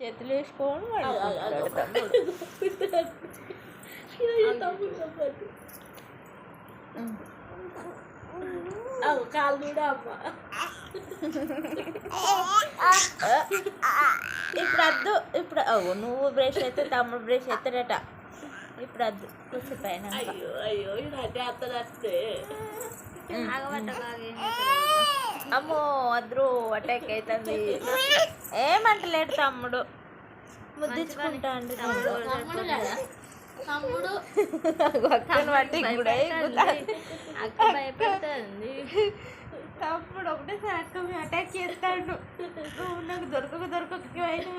చేతులు వేసుకోవడం కాలు కూడా అమ్మ ఇప్పుడు వద్దు ఇప్పుడు నువ్వు బ్రష్ అయితే తమ్ముడు బ్రష్ ఎత్తాడట ఇప్పుడు వద్దు కూర్చిపోయినా అయ్యో అయ్యో ఇలాంటి అత్తనస్తే అమ్మో వద్దు అటాక్ అవుతుంది ఏమంటలేడు తమ్ముడు ముద్దించుకుంటా అండి తమ్ముడు అక్కని బట్టి కూడా అక్క భయపడుతుంది. తమ్ముడు ఒకటేసారి అక్క అటాక్ చేస్తాడు. నువ్వు నాకు దొరకక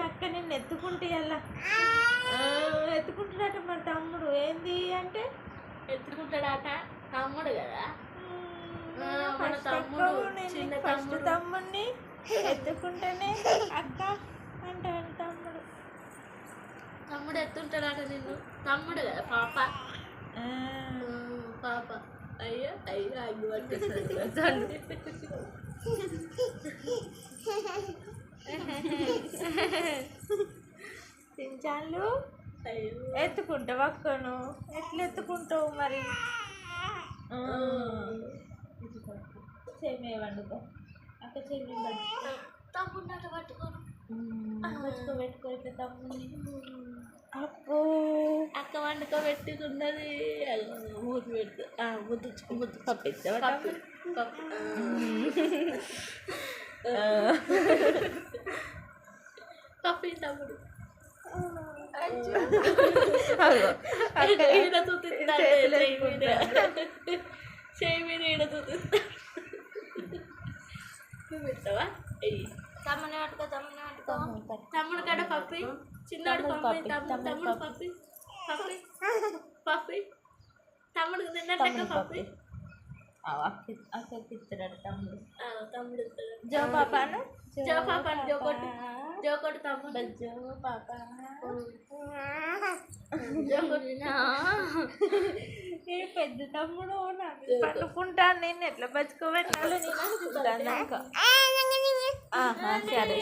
అక్క నేను ఎత్తుకుంటే అలా ఎత్తుకుంటాడట మరి తమ్ముడు ఏంది అంటే ఎత్తుకుంటాడట తమ్ముడు కదా ఫస్ట్ తమ్ముడిని ఎత్తుకుంటేనే అక్క అంటాడు తమ్ముడు. తమ్ముడు ఎత్తుంటాడట నిన్ను తమ్ముడు కదా పాప పాప అయ్యో అయ్యో అగ్గి పట్టేసాడు. చించాలు ఎత్తుకుంటావు అక్కను ఎట్లా ఎత్తుకుంటావు మరి సేమే వండుకో అక్క చెల్లి తమ్ముడు పట్టుకోబెట్టుకో ఇట్లా తమ్ముడిని అప్పు అక్క వండుకోబెట్టుకున్నది మూతి పెట్టు ముద్దు పప్పిస్తావా పప్పి తమ్ముడు చేయి మీద ఈడ చూపిస్తా చూపిస్తావా తమ్ముని పట్టుకో తమ్ముడు కాడ పప్పి చిన్నాడు పప్పి తమ్ముడు పప్పి పప్పి పప్పి తమ్ముడు తిన్నట్టు పప్పి అక్కకి ఇస్తాడు తమ్ముడు తమ్ముడు జో పాపాను జోకొట్టు తమ్ముడు జో పాప పెద్ద తమ్ముడు పట్టుకుంటాను నేను ఎట్లా బతుకోబెట్టాలో నేను అనుకుంటాను సరే